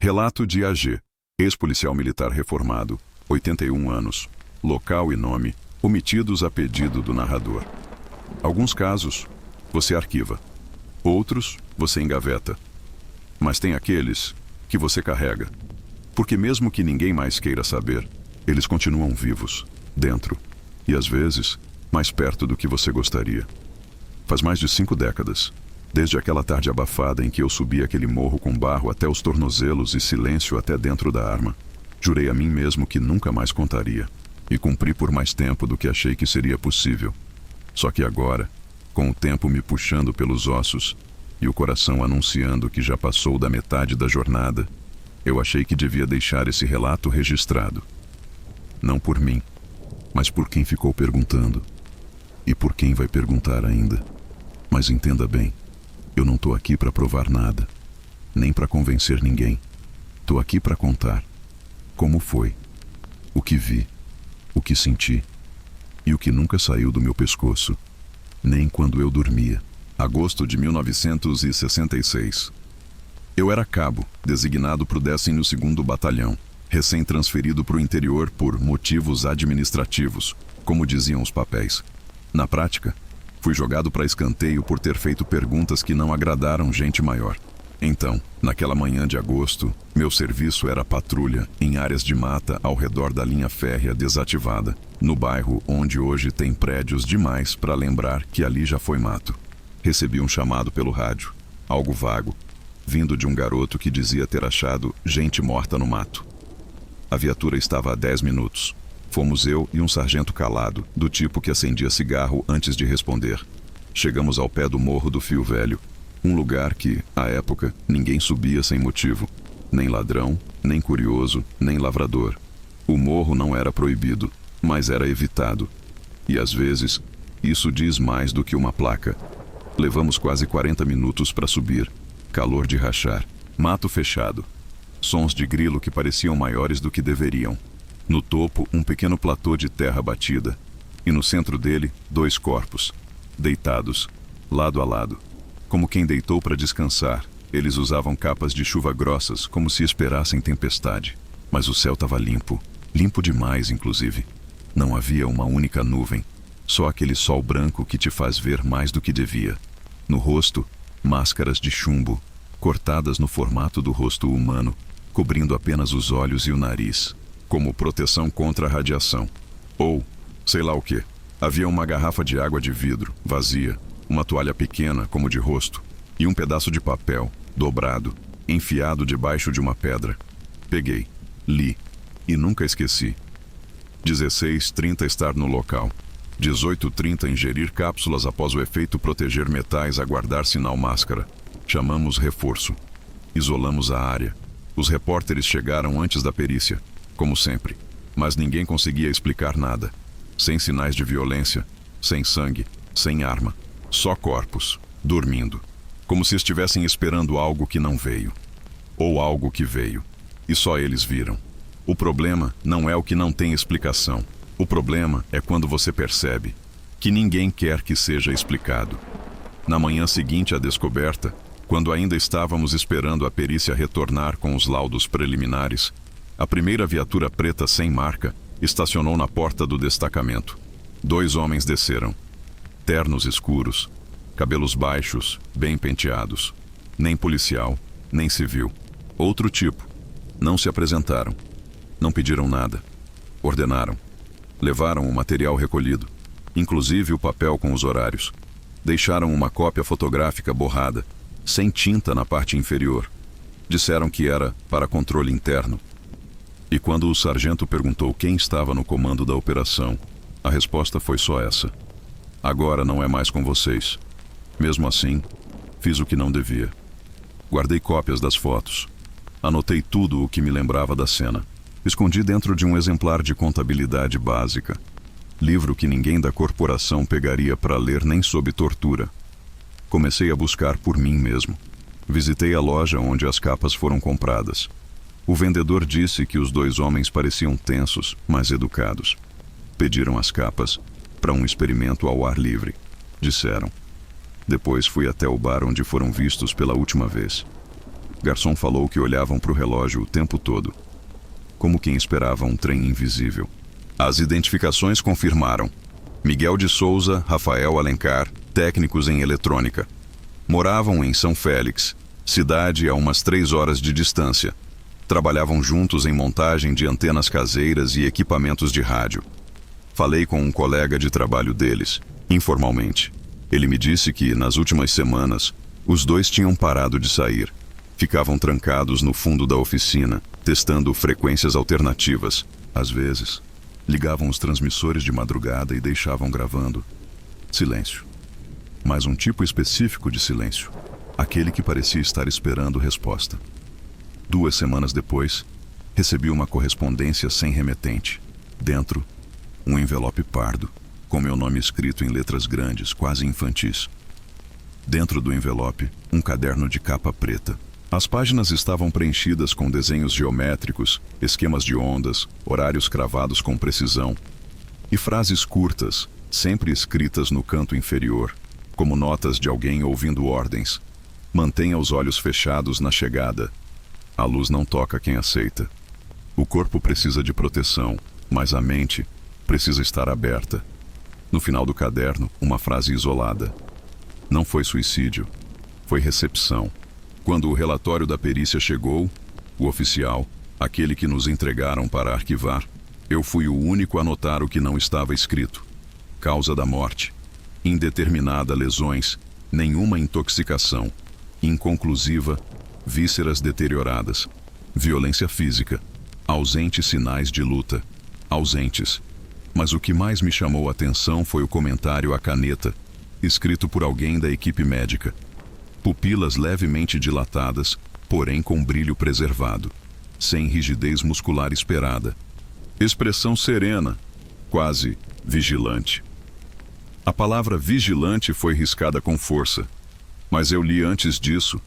Relato de AG, ex-policial militar reformado, 81 anos, local e nome, omitidos a pedido do narrador. Alguns casos, você arquiva. Outros, você engaveta. Mas tem aqueles que você carrega. Porque mesmo que ninguém mais queira saber, eles continuam vivos, dentro. E às vezes, mais perto do que você gostaria. Faz mais de 5 décadas. Desde aquela tarde abafada em que eu subi aquele morro com barro até os tornozelos e silêncio até dentro da arma. Jurei a mim mesmo que nunca mais contaria. E cumpri por mais tempo do que achei que seria possível. Só que agora, com o tempo me puxando pelos ossos e o coração anunciando que já passou da metade da jornada, eu achei que devia deixar esse relato registrado. Não por mim, mas por quem ficou perguntando. E por quem vai perguntar ainda. Mas entenda bem. Eu não tô aqui para provar nada, nem para convencer ninguém. Tô aqui para contar como foi, o que vi, o que senti e o que nunca saiu do meu pescoço, nem quando eu dormia. Agosto de 1966. Eu era cabo, designado para o 12º Batalhão, recém-transferido para o interior por motivos administrativos, como diziam os papéis. Na prática, fui jogado para escanteio por ter feito perguntas que não agradaram gente maior. Então, naquela manhã de agosto, meu serviço era patrulha em áreas de mata ao redor da linha férrea desativada, no bairro onde hoje tem prédios demais para lembrar que ali já foi mato. Recebi um chamado pelo rádio, algo vago, vindo de um garoto que dizia ter achado gente morta no mato. A viatura estava a 10 minutos. Fomos eu e um sargento calado, do tipo que acendia cigarro antes de responder. Chegamos ao pé do Morro do Fio Velho, um lugar que, à época, ninguém subia sem motivo. Nem ladrão, nem curioso, nem lavrador. O morro não era proibido, mas era evitado. E às vezes, isso diz mais do que uma placa. Levamos quase 40 minutos para subir. Calor de rachar. Mato fechado. Sons de grilo que pareciam maiores do que deveriam. No topo, um pequeno platô de terra batida, e no centro dele, 2 corpos, deitados, lado a lado. Como quem deitou para descansar, eles usavam capas de chuva grossas, como se esperassem tempestade. Mas o céu estava limpo, limpo demais, inclusive. Não havia uma única nuvem, só aquele sol branco que te faz ver mais do que devia. No rosto, máscaras de chumbo, cortadas no formato do rosto humano, cobrindo apenas os olhos e o nariz, como proteção contra a radiação. Ou, sei lá o quê. Havia uma garrafa de água de vidro, vazia, uma toalha pequena, como de rosto, e um pedaço de papel, dobrado, enfiado debaixo de uma pedra. Peguei, li, e nunca esqueci. 16h30 estar no local. 18h30 ingerir cápsulas após o efeito proteger metais aguardar sinal máscara. Chamamos reforço. Isolamos a área. Os repórteres chegaram antes da perícia. Como sempre, mas ninguém conseguia explicar nada. Sem sinais de violência, sem sangue, sem arma, só corpos, dormindo, como se estivessem esperando algo que não veio, ou algo que veio, e só eles viram. O problema não é o que não tem explicação. O problema é quando você percebe que ninguém quer que seja explicado. Na manhã seguinte à descoberta, quando ainda estávamos esperando a perícia retornar com os laudos preliminares, a primeira viatura preta sem marca estacionou na porta do destacamento. 2 homens desceram. Ternos escuros, cabelos baixos, bem penteados. Nem policial, nem civil. Outro tipo. Não se apresentaram. Não pediram nada. Ordenaram. Levaram o material recolhido, inclusive o papel com os horários. Deixaram uma cópia fotográfica borrada, sem tinta na parte inferior. Disseram que era para controle interno. E quando o sargento perguntou quem estava no comando da operação, a resposta foi só essa: agora não é mais com vocês. Mesmo assim, fiz o que não devia. Guardei cópias das fotos. Anotei tudo o que me lembrava da cena. Escondi dentro de um exemplar de contabilidade básica. Livro que ninguém da corporação pegaria para ler nem sob tortura. Comecei a buscar por mim mesmo. Visitei a loja onde as capas foram compradas. O vendedor disse que os 2 homens pareciam tensos, mas educados. Pediram as capas para um experimento ao ar livre, disseram. Depois fui até o bar onde foram vistos pela última vez. Garçom falou que olhavam para o relógio o tempo todo, como quem esperava um trem invisível. As identificações confirmaram. Miguel de Souza, Rafael Alencar, técnicos em eletrônica. Moravam em São Félix, cidade a umas 3 horas de distância. Trabalhavam juntos em montagem de antenas caseiras e equipamentos de rádio. Falei com um colega de trabalho deles, informalmente. Ele me disse que, nas últimas semanas, os dois tinham parado de sair. Ficavam trancados no fundo da oficina, testando frequências alternativas. Às vezes, ligavam os transmissores de madrugada e deixavam gravando. Silêncio. Mas um tipo específico de silêncio. Aquele que parecia estar esperando resposta. 2 semanas depois, recebi uma correspondência sem remetente. Dentro, um envelope pardo, com meu nome escrito em letras grandes, quase infantis. Dentro do envelope, um caderno de capa preta. As páginas estavam preenchidas com desenhos geométricos, esquemas de ondas, horários cravados com precisão e frases curtas, sempre escritas no canto inferior, como notas de alguém ouvindo ordens. Mantenha os olhos fechados na chegada. A luz não toca quem aceita. O corpo precisa de proteção, mas a mente precisa estar aberta. No final do caderno, uma frase isolada. Não foi suicídio, foi recepção. Quando o relatório da perícia chegou, o oficial, aquele que nos entregaram para arquivar, eu fui o único a notar o que não estava escrito. Causa da morte: indeterminada, lesões, nenhuma intoxicação, inconclusiva, vísceras deterioradas, violência física, ausentes sinais de luta, ausentes. Mas o que mais me chamou a atenção foi o comentário à caneta, escrito por alguém da equipe médica. Pupilas levemente dilatadas, porém com brilho preservado, sem rigidez muscular esperada. Expressão serena, quase vigilante. A palavra vigilante foi riscada com força, mas eu li antes disso.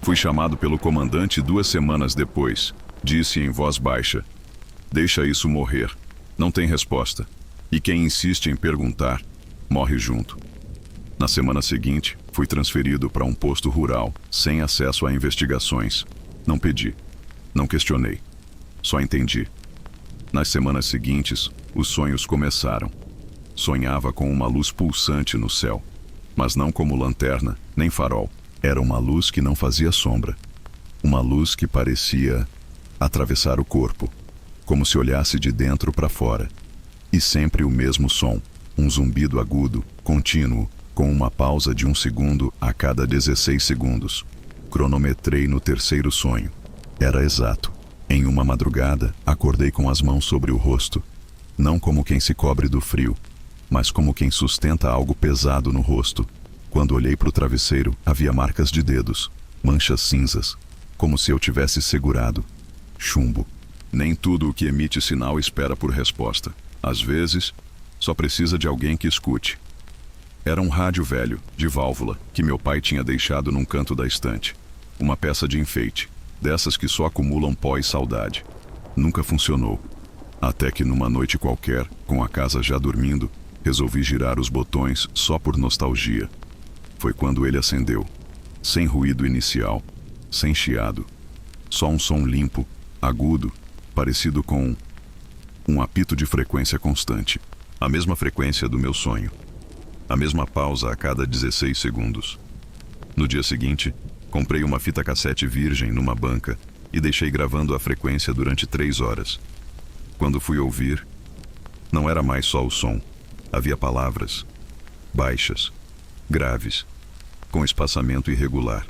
Fui chamado pelo comandante 2 semanas depois. Disse em voz baixa: "Deixa isso morrer. Não tem resposta. E quem insiste em perguntar, morre junto." Na semana seguinte, fui transferido para um posto rural, sem acesso a investigações. Não pedi, não questionei, só entendi. Nas semanas seguintes, os sonhos começaram. Sonhava com uma luz pulsante no céu, mas não como lanterna, nem farol. Era uma luz que não fazia sombra. Uma luz que parecia atravessar o corpo, como se olhasse de dentro para fora. E sempre o mesmo som, um zumbido agudo, contínuo, com uma pausa de 1 segundo a cada 16 segundos. Cronometrei no 3º sonho. Era exato. Em uma madrugada, acordei com as mãos sobre o rosto, não como quem se cobre do frio, mas como quem sustenta algo pesado no rosto. Quando olhei para o travesseiro, havia marcas de dedos, manchas cinzas, como se eu tivesse segurado. Chumbo. Nem tudo o que emite sinal espera por resposta. Às vezes, só precisa de alguém que escute. Era um rádio velho, de válvula, que meu pai tinha deixado num canto da estante. Uma peça de enfeite, dessas que só acumulam pó e saudade. Nunca funcionou. Até que numa noite qualquer, com a casa já dormindo, resolvi girar os botões só por nostalgia. Foi quando ele acendeu. Sem ruído inicial, sem chiado. Só um som limpo, agudo, parecido com um apito de frequência constante. A mesma frequência do meu sonho. A mesma pausa a cada 16 segundos. No dia seguinte, comprei uma fita cassete virgem numa banca e deixei gravando a frequência durante 3 horas. Quando fui ouvir, não era mais só o som. Havia palavras, baixas, graves, com espaçamento irregular.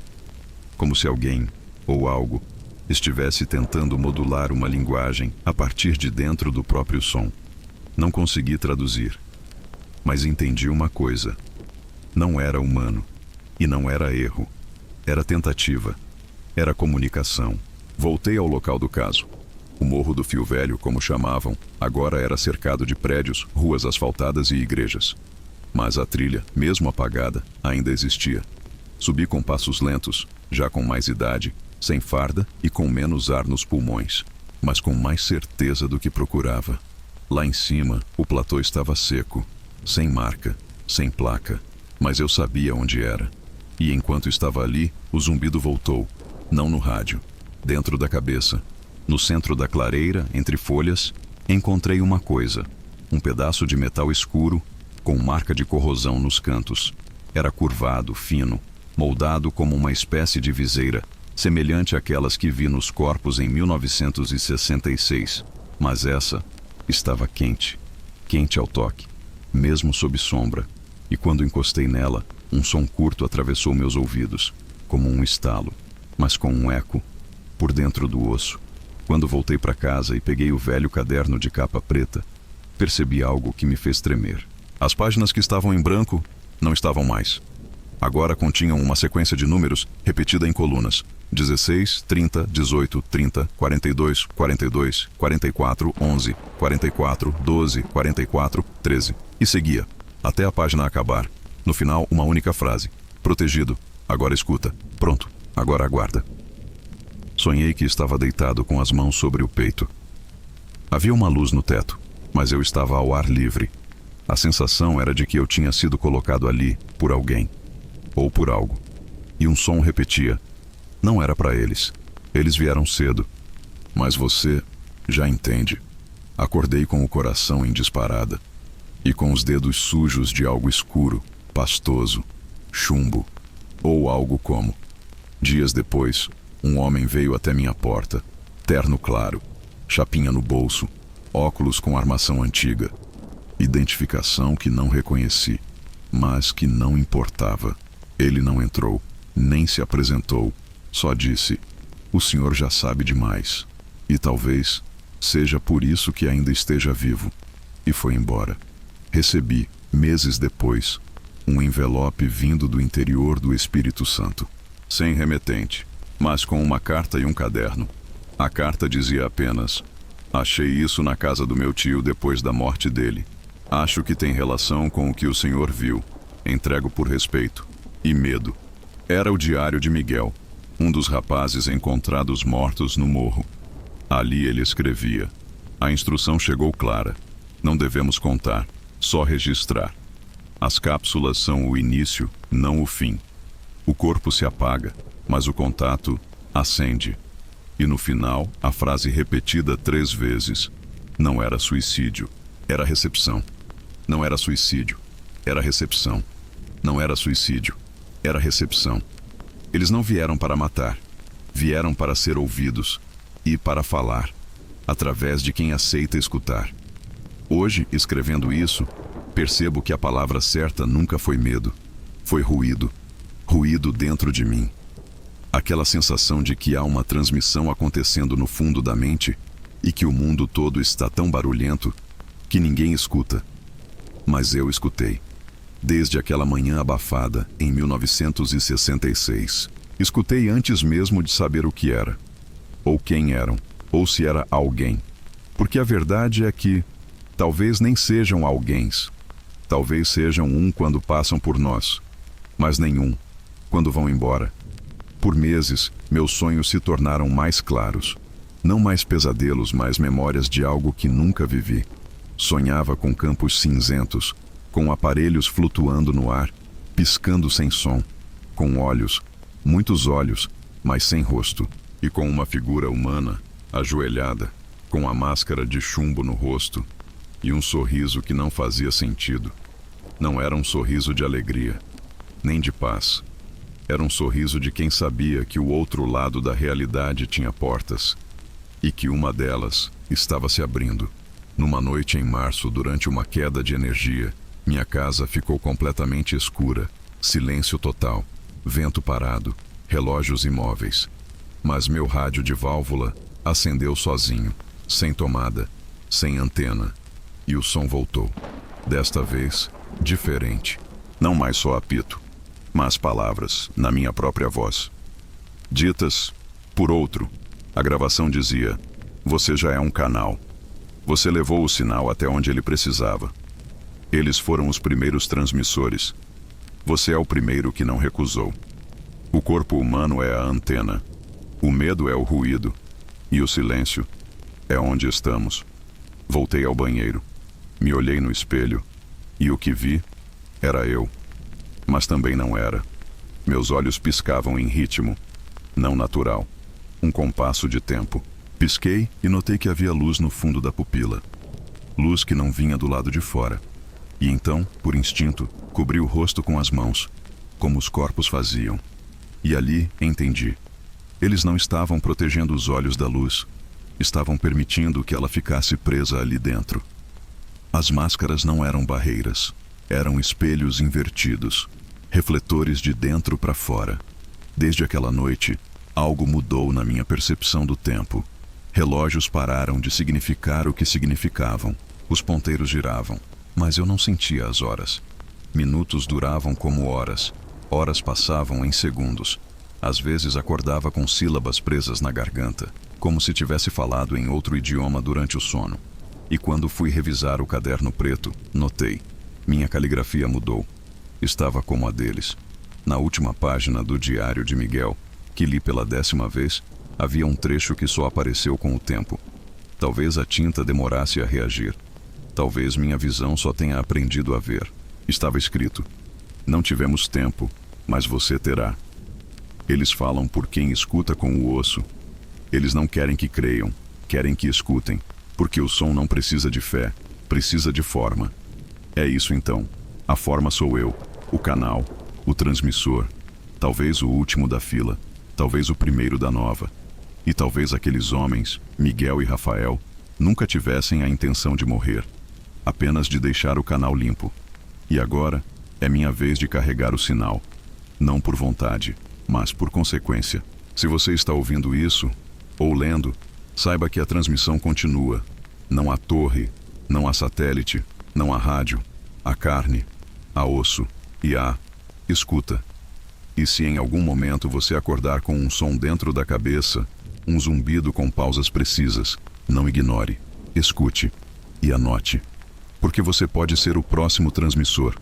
Como se alguém, ou algo, estivesse tentando modular uma linguagem a partir de dentro do próprio som. Não consegui traduzir. Mas entendi uma coisa. Não era humano. E não era erro. Era tentativa. Era comunicação. Voltei ao local do caso. O Morro do Fio Velho, como chamavam, agora era cercado de prédios, ruas asfaltadas e igrejas. Mas a trilha, mesmo apagada, ainda existia. Subi com passos lentos, já com mais idade, sem farda e com menos ar nos pulmões, mas com mais certeza do que procurava. Lá em cima, o platô estava seco. Sem marca, sem placa, mas eu sabia onde era. E enquanto estava ali, o zumbido voltou, Não no rádio. Dentro da cabeça, no centro da clareira, entre folhas, encontrei uma coisa. Um pedaço de metal escuro, com marca de corrosão nos cantos. Era curvado, fino, moldado como uma espécie de viseira, semelhante àquelas que vi nos corpos em 1966. Mas essa estava quente, quente ao toque, mesmo sob sombra. E quando encostei nela, um som curto atravessou meus ouvidos, como um estalo, mas com um eco, por dentro do osso. Quando voltei para casa e peguei o velho caderno de capa preta, percebi algo que me fez tremer. As páginas que estavam em branco não estavam mais. Agora continham uma sequência de números repetida em colunas: 16, 30, 18, 30, 42, 42, 44, 11, 44, 12, 44, 13. E seguia, até a página acabar. No final, uma única frase: protegido, agora escuta, pronto, agora aguarda. Sonhei que estava deitado com as mãos sobre o peito. Havia uma luz no teto, mas eu estava ao ar livre. A sensação era de que eu tinha sido colocado ali por alguém, ou por algo. E um som repetia: não era para eles. Eles vieram cedo. Mas você já entende. Acordei com o coração em disparada e com os dedos sujos de algo escuro, pastoso, chumbo, ou algo como. Dias depois, um homem veio até minha porta, terno claro, chapinha no bolso, óculos com armação antiga, identificação que não reconheci, mas que não importava. Ele não entrou, nem se apresentou, só disse: o senhor já sabe demais, e talvez seja por isso que ainda esteja vivo, e foi embora. Recebi, meses depois, um envelope vindo do interior do Espírito Santo, sem remetente, mas com uma carta e um caderno. A carta dizia apenas: achei isso na casa do meu tio depois da morte dele. Acho que tem relação com o que o senhor viu. Entrego por respeito e medo. Era o diário de Miguel, um dos rapazes encontrados mortos no morro. Ali ele escrevia: a instrução chegou clara. Não devemos contar, só registrar. As cápsulas são o início, não o fim. O corpo se apaga, mas o contato acende. E no final, a frase repetida 3 vezes: não era suicídio, era recepção. Não era suicídio, era recepção. Não era suicídio, era recepção. Eles não vieram para matar, vieram para ser ouvidos e para falar, através de quem aceita escutar. Hoje, escrevendo isso, percebo que a palavra certa nunca foi medo, foi ruído. Ruído dentro de mim. Aquela sensação de que há uma transmissão acontecendo no fundo da mente e que o mundo todo está tão barulhento que ninguém escuta. Mas eu escutei. Desde aquela manhã abafada, em 1966. Escutei antes mesmo de saber o que era, ou quem eram, ou se era alguém. Porque a verdade é que talvez nem sejam alguéns. Talvez sejam um quando passam por nós, mas nenhum quando vão embora. Por meses, meus sonhos se tornaram mais claros. Não mais pesadelos, mas memórias de algo que nunca vivi. Sonhava com campos cinzentos, com aparelhos flutuando no ar, piscando sem som, com olhos, muitos olhos, mas sem rosto, e com uma figura humana, ajoelhada, com a máscara de chumbo no rosto, e um sorriso que não fazia sentido. Não era um sorriso de alegria, nem de paz. Era um sorriso de quem sabia que o outro lado da realidade tinha portas, e que uma delas estava se abrindo. Numa noite em março, durante uma queda de energia, minha casa ficou completamente escura, silêncio total, vento parado, relógios imóveis. Mas meu rádio de válvula acendeu sozinho, sem tomada, sem antena, e o som voltou. Desta vez, diferente. Não mais só apito, mas palavras, na minha própria voz. Ditas por outro. A gravação dizia: você já é um canal. Você levou o sinal até onde ele precisava. Eles foram os primeiros transmissores. Você é o primeiro que não recusou. O corpo humano é a antena. O medo é o ruído. E o silêncio é onde estamos. Voltei ao banheiro. Me olhei no espelho. E o que vi era eu. Mas também não era. Meus olhos piscavam em ritmo. não natural. Um compasso de tempo. Pisquei e notei que havia luz no fundo da pupila. Luz que não vinha do lado de fora. E então, por instinto, cobri o rosto com as mãos, como os corpos faziam. E ali entendi. Eles não estavam protegendo os olhos da luz. Estavam permitindo que ela ficasse presa ali dentro. As máscaras não eram barreiras. Eram espelhos invertidos. Refletores de dentro para fora. Desde aquela noite, algo mudou na minha percepção do tempo. Relógios pararam de significar o que significavam. Os ponteiros giravam, mas eu não sentia as horas. Minutos duravam como horas. Horas passavam em segundos. Às vezes acordava com sílabas presas na garganta, como se tivesse falado em outro idioma durante o sono. E quando fui revisar o caderno preto, notei. Minha caligrafia mudou. Estava como a deles. Na última página do Diário de Miguel, que li pela 10ª vez, havia um trecho que só apareceu com o tempo. Talvez a tinta demorasse a reagir. Talvez minha visão só tenha aprendido a ver. Estava escrito: não tivemos tempo, mas você terá. Eles falam por quem escuta com o osso. Eles não querem que creiam, querem que escutem, porque o som não precisa de fé, precisa de forma. É isso então. A forma sou eu, o canal, o transmissor, talvez o último da fila, talvez o primeiro da nova. E talvez aqueles homens, Miguel e Rafael, nunca tivessem a intenção de morrer, apenas de deixar o canal limpo. E agora é minha vez de carregar o sinal, não por vontade, mas por consequência. Se você está ouvindo isso, ou lendo, saiba que a transmissão continua. Não há torre, não há satélite, não há rádio, há carne, há osso e há escuta. E se em algum momento você acordar com um som dentro da cabeça, um zumbido com pausas precisas, não ignore, escute e anote. Porque você pode ser o próximo transmissor.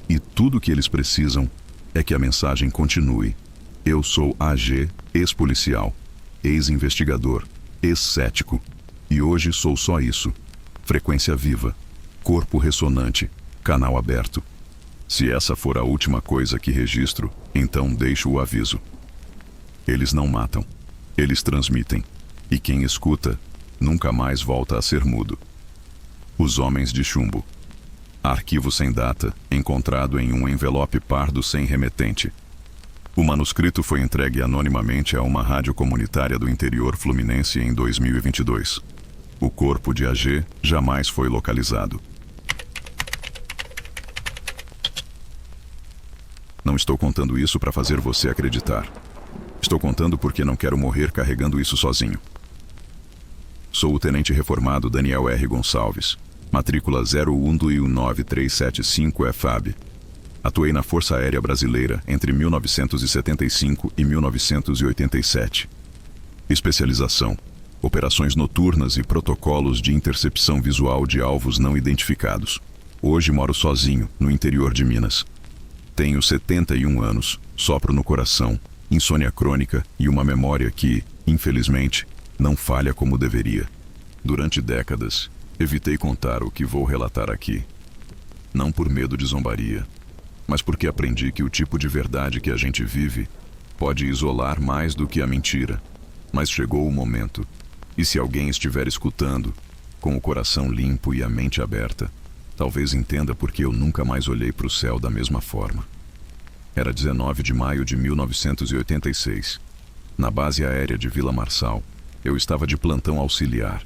E tudo que eles precisam é que a mensagem continue. Eu sou AG, ex-policial, ex-investigador, ex-cético. E hoje sou só isso. Frequência viva, corpo ressonante, canal aberto. Se essa for a última coisa que registro, então deixo o aviso. Eles não matam. Eles transmitem. E quem escuta, nunca mais volta a ser mudo. Os Homens de Chumbo. Arquivo sem data, encontrado em um envelope pardo sem remetente. O manuscrito foi entregue anonimamente a uma rádio comunitária do interior fluminense em 2022. O corpo de AG jamais foi localizado. Não estou contando isso para fazer você acreditar. Estou contando porque não quero morrer carregando isso sozinho. Sou o tenente reformado Daniel R. Gonçalves, matrícula 0129375 FAB. Atuei na Força Aérea Brasileira entre 1975 e 1987. Especialização: operações noturnas e protocolos de intercepção visual de alvos não identificados. Hoje moro sozinho, no interior de Minas. Tenho 71 anos, sopro no coração, insônia crônica e uma memória que, infelizmente, não falha como deveria. Durante décadas, evitei contar o que vou relatar aqui. Não por medo de zombaria, mas porque aprendi que o tipo de verdade que a gente vive pode isolar mais do que a mentira. Mas chegou o momento, e se alguém estiver escutando, com o coração limpo e a mente aberta, talvez entenda porque eu nunca mais olhei para o céu da mesma forma. Era 19 de maio de 1986. Na base aérea de Vila Marçal, eu estava de plantão auxiliar.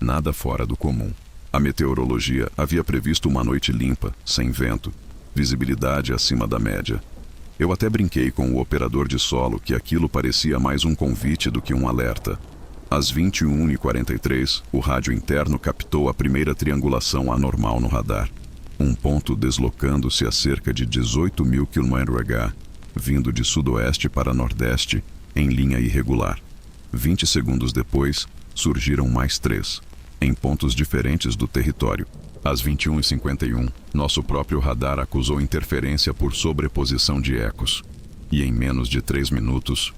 Nada fora do comum. A meteorologia havia previsto uma noite limpa, sem vento, visibilidade acima da média. Eu até brinquei com o operador de solo que aquilo parecia mais um convite do que um alerta. Às 21h43, o rádio interno captou a primeira triangulação anormal no radar. Um ponto deslocando-se a cerca de 18.000 km/h, vindo de sudoeste para nordeste, em linha irregular. 20 segundos depois, surgiram mais 3, em pontos diferentes do território. Às 21h51, nosso próprio radar acusou interferência por sobreposição de ecos. E em menos de 3 minutos,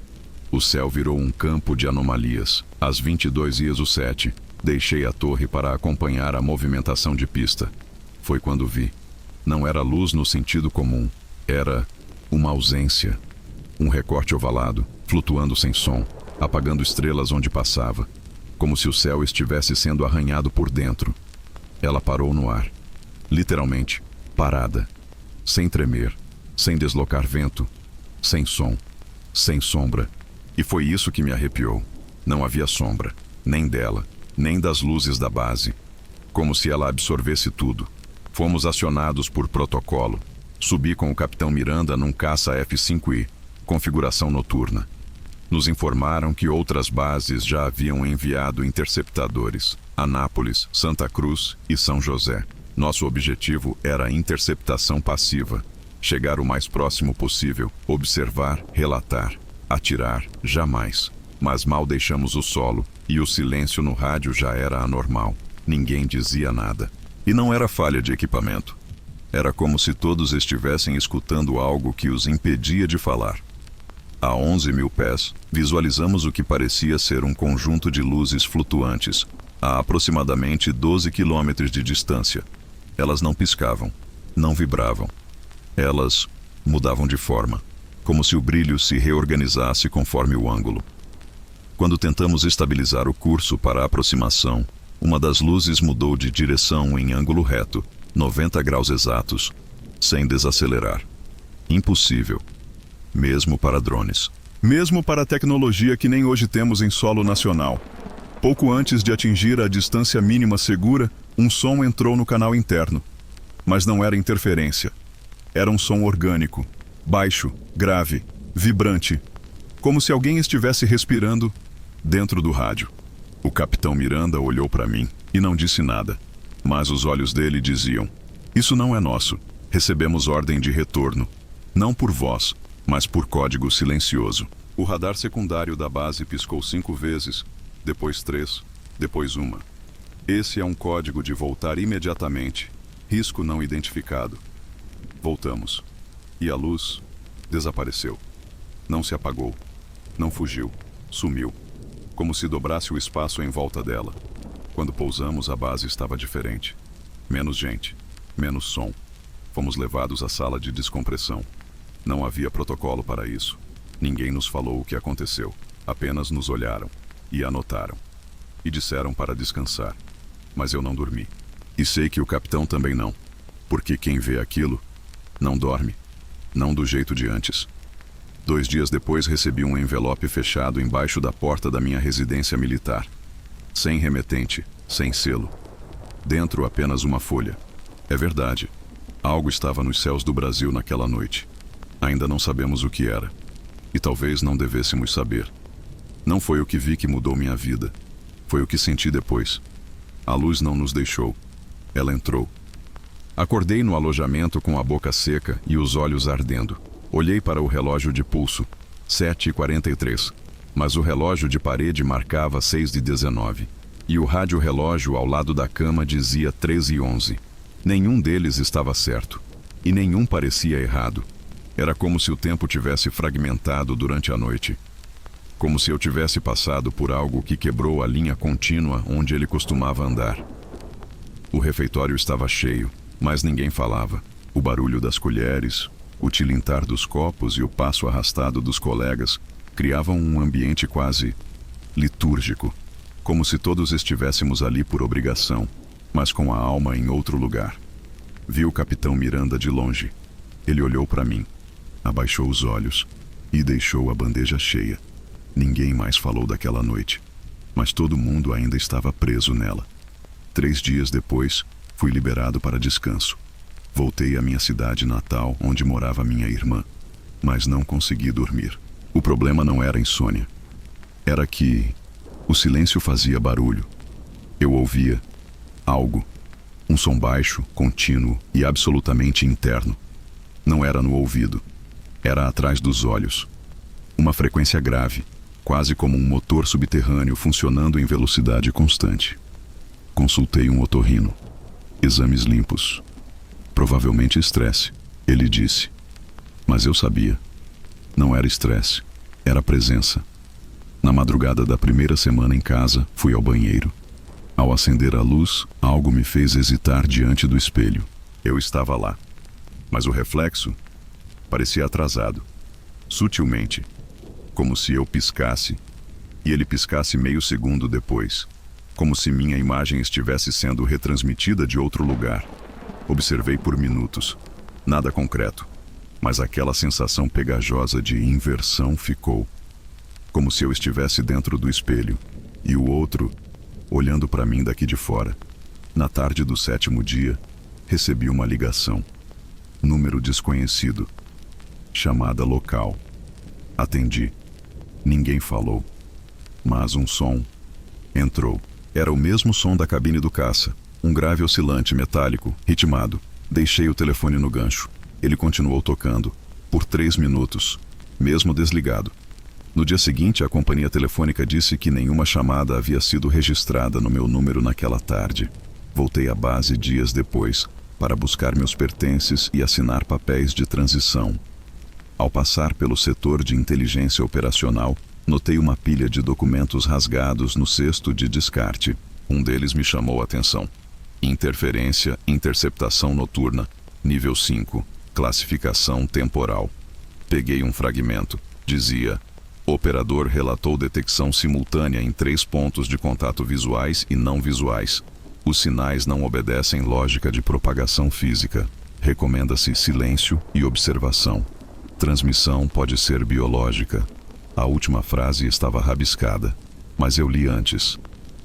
o céu virou um campo de anomalias. Às 22h07, deixei a torre para acompanhar a movimentação de pista. Foi quando vi. Não era luz no sentido comum, era uma ausência. Um recorte ovalado, flutuando sem som, apagando estrelas onde passava, como se o céu estivesse sendo arranhado por dentro. Ela parou no ar, literalmente, parada, sem tremer, sem deslocar vento, sem som, sem sombra. E foi isso que me arrepiou. Não havia sombra, nem dela, nem das luzes da base. Como se ela absorvesse tudo. Fomos acionados por protocolo. Subi com o capitão Miranda num caça F-5I, configuração noturna. Nos informaram que outras bases já haviam enviado interceptadores, Anápolis, Santa Cruz e São José. Nosso objetivo era a interceptação passiva, chegar o mais próximo possível, observar, relatar, atirar, jamais. Mas mal deixamos o solo e o silêncio no rádio já era anormal. Ninguém dizia nada. E não era falha de equipamento. Era como se todos estivessem escutando algo que os impedia de falar. A 11 mil pés, visualizamos o que parecia ser um conjunto de luzes flutuantes, a aproximadamente 12 quilômetros de distância. Elas não piscavam, não vibravam. Elas mudavam de forma, como se o brilho se reorganizasse conforme o ângulo. Quando tentamos estabilizar o curso para a aproximação, uma das luzes mudou de direção em ângulo reto, 90 graus exatos, sem desacelerar. Impossível. Mesmo para drones. Mesmo para a tecnologia que nem hoje temos em solo nacional. Pouco antes de atingir a distância mínima segura, um som entrou no canal interno. Mas não era interferência. Era um som orgânico, baixo, grave, vibrante, como se alguém estivesse respirando dentro do rádio. O capitão Miranda olhou para mim e não disse nada, mas os olhos dele diziam: "Isso não é nosso. Recebemos ordem de retorno, não por voz, mas por código silencioso." O radar secundário da base piscou 5 vezes, depois 3, depois 1. Esse é um código de voltar imediatamente. Risco não identificado. Voltamos. E a luz desapareceu. Não se apagou. Não fugiu. Sumiu. Como se dobrasse o espaço em volta dela. Quando pousamos, a base estava diferente. Menos gente. Menos som. Fomos levados à sala de descompressão. Não havia protocolo para isso. Ninguém nos falou o que aconteceu. Apenas nos olharam. E anotaram. E disseram para descansar. Mas eu não dormi. E sei que o capitão também não. Porque quem vê aquilo não dorme. Não do jeito de antes. 2 dias depois recebi um envelope fechado embaixo da porta da minha residência militar. Sem remetente, sem selo. Dentro apenas uma folha. É verdade. Algo estava nos céus do Brasil naquela noite. Ainda não sabemos o que era. E talvez não devêssemos saber. Não foi o que vi que mudou minha vida. Foi o que senti depois. A luz não nos deixou. Ela entrou. Acordei no alojamento com a boca seca e os olhos ardendo. Olhei para o relógio de pulso, 7h43, mas o relógio de parede marcava 6h19, e o rádio-relógio ao lado da cama dizia 13h11. Nenhum deles estava certo, e nenhum parecia errado. Era como se o tempo tivesse fragmentado durante a noite. Como se eu tivesse passado por algo que quebrou a linha contínua onde ele costumava andar. O refeitório estava cheio, mas ninguém falava. O barulho das colheres, o tilintar dos copos e o passo arrastado dos colegas criavam um ambiente quase litúrgico, como se todos estivéssemos ali por obrigação, mas com a alma em outro lugar. Vi o capitão Miranda de longe. Ele olhou para mim, abaixou os olhos e deixou a bandeja cheia. Ninguém mais falou daquela noite, mas todo mundo ainda estava preso nela. 3 dias depois, fui liberado para descanso. Voltei à minha cidade natal, onde morava minha irmã, mas não consegui dormir. O problema não era insônia. Era que o silêncio fazia barulho. Eu ouvia algo, um som baixo, contínuo e absolutamente interno. Não era no ouvido, era atrás dos olhos. Uma frequência grave, quase como um motor subterrâneo funcionando em velocidade constante. Consultei um otorrino. Exames limpos. Provavelmente estresse, ele disse. Mas eu sabia. Não era estresse, era presença. Na madrugada da primeira semana em casa, fui ao banheiro. Ao acender a luz, algo me fez hesitar diante do espelho. Eu estava lá. Mas o reflexo parecia atrasado. sutilmente, como se eu piscasse, e ele piscasse meio segundo depois, como se minha imagem estivesse sendo retransmitida de outro lugar. Observei por minutos, nada concreto, mas aquela sensação pegajosa de inversão ficou, como se eu estivesse dentro do espelho, e o outro olhando para mim daqui de fora. Na tarde do 7º dia, recebi uma ligação. Número desconhecido. Chamada local. Atendi. Ninguém falou. Mas um som entrou. Era o mesmo som da cabine do caça. Um grave oscilante metálico, ritmado. Deixei o telefone no gancho. Ele continuou tocando. Por 3 minutos. Mesmo desligado. No dia seguinte, a companhia telefônica disse que nenhuma chamada havia sido registrada no meu número naquela tarde. Voltei à base dias depois, para buscar meus pertences e assinar papéis de transição. Ao passar pelo setor de inteligência operacional, notei uma pilha de documentos rasgados no cesto de descarte. Um deles me chamou a atenção. Interferência, interceptação noturna, nível 5, classificação temporal. Peguei um fragmento. Dizia: o operador relatou detecção simultânea em 3 pontos de contato visuais e não visuais. Os sinais não obedecem lógica de propagação física. Recomenda-se silêncio e observação. Transmissão pode ser biológica. A última frase estava rabiscada, mas eu li antes.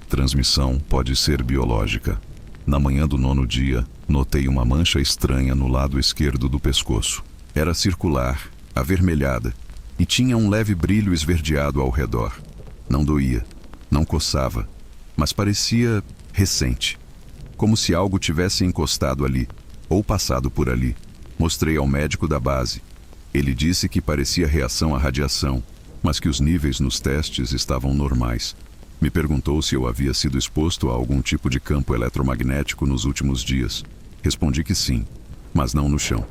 Transmissão pode ser biológica. Na manhã do 9º dia, notei uma mancha estranha no lado esquerdo do pescoço. Era circular, avermelhada, e tinha um leve brilho esverdeado ao redor. Não doía, não coçava, mas parecia recente, como se algo tivesse encostado ali, ou passado por ali. Mostrei ao médico da base. Ele disse que parecia reação à radiação, mas que os níveis nos testes estavam normais. Me perguntou se eu havia sido exposto a algum tipo de campo eletromagnético nos últimos dias. Respondi que sim, mas não no chão.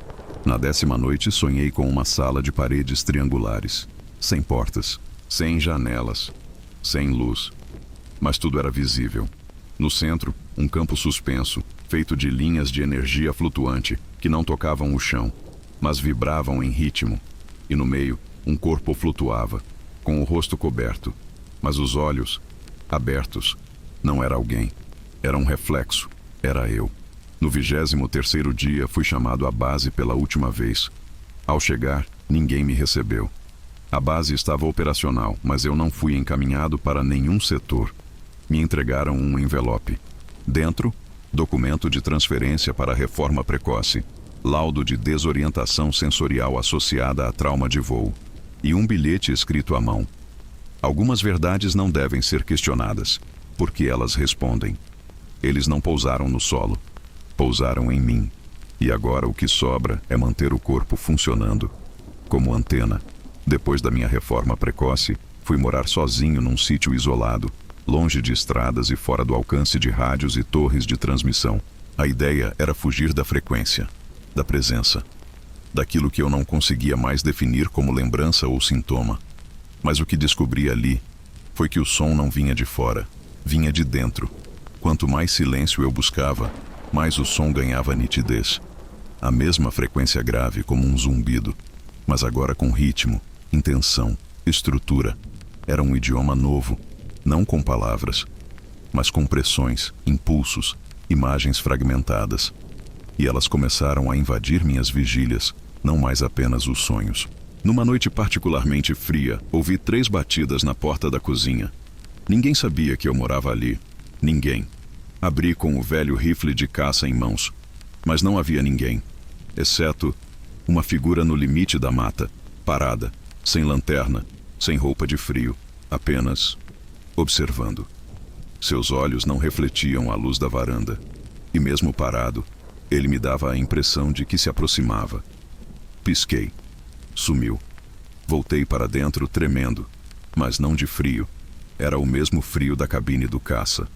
Na 10ª noite, sonhei com uma sala de paredes triangulares, sem portas, sem janelas, sem luz. Mas tudo era visível. No centro, um campo suspenso, feito de linhas de energia flutuante que não tocavam o chão, mas vibravam em ritmo. E no meio, um corpo flutuava, com o rosto coberto, mas os olhos abertos. Não era alguém. Era um reflexo. Era eu. No 23º dia, fui chamado à base pela última vez. Ao chegar, ninguém me recebeu. A base estava operacional, mas eu não fui encaminhado para nenhum setor. Me entregaram um envelope. Dentro, documento de transferência para reforma precoce, laudo de desorientação sensorial associada a trauma de voo, e um bilhete escrito à mão. Algumas verdades não devem ser questionadas, porque elas respondem. Eles não pousaram no solo. Pousaram em mim, e agora o que sobra é manter o corpo funcionando. Como antena, depois da minha reforma precoce, fui morar sozinho num sítio isolado, longe de estradas e fora do alcance de rádios e torres de transmissão. A ideia era fugir da frequência, da presença, daquilo que eu não conseguia mais definir como lembrança ou sintoma. Mas o que descobri ali foi que o som não vinha de fora, vinha de dentro. Quanto mais silêncio eu buscava, mais o som ganhava nitidez. A mesma frequência grave como um zumbido, mas agora com ritmo, intenção, estrutura. Era um idioma novo, não com palavras, mas com pressões, impulsos, imagens fragmentadas. E elas começaram a invadir minhas vigílias, não mais apenas os sonhos. Numa noite particularmente fria, ouvi 3 batidas na porta da cozinha. Ninguém sabia que eu morava ali. Ninguém. Abri com o velho rifle de caça em mãos, mas não havia ninguém, exceto uma figura no limite da mata, parada, sem lanterna, sem roupa de frio, apenas observando. Seus olhos não refletiam a luz da varanda, e mesmo parado, ele me dava a impressão de que se aproximava. Pisquei. Sumiu. Voltei para dentro tremendo, mas não de frio. Era o mesmo frio da cabine do caça.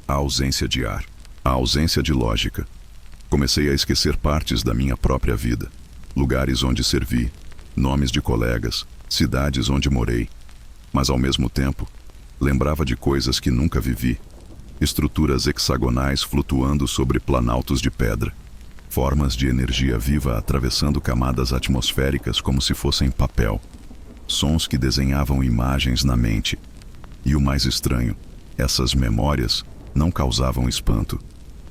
A ausência de ar, a ausência de lógica. Comecei a esquecer partes da minha própria vida. Lugares onde servi, nomes de colegas, cidades onde morei. Mas ao mesmo tempo, lembrava de coisas que nunca vivi. Estruturas hexagonais flutuando sobre planaltos de pedra. Formas de energia viva atravessando camadas atmosféricas como se fossem papel. sons que desenhavam imagens na mente. E o mais estranho, essas memórias não causavam espanto,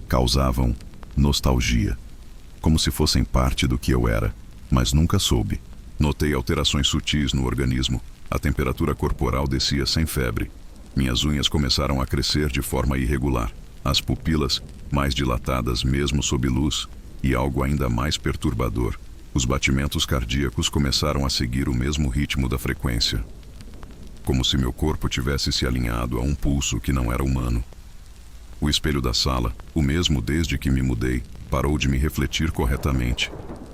causavam nostalgia, como se fossem parte do que eu era, mas nunca soube. Notei alterações sutis no organismo. A temperatura corporal descia sem febre. Minhas unhas começaram a crescer de forma irregular. As pupilas, mais dilatadas mesmo sob luz, e algo ainda mais perturbador, os batimentos cardíacos começaram a seguir o mesmo ritmo da frequência. Como se meu corpo tivesse se alinhado a um pulso que não era humano. O espelho da sala, o mesmo desde que me mudei, parou de me refletir corretamente.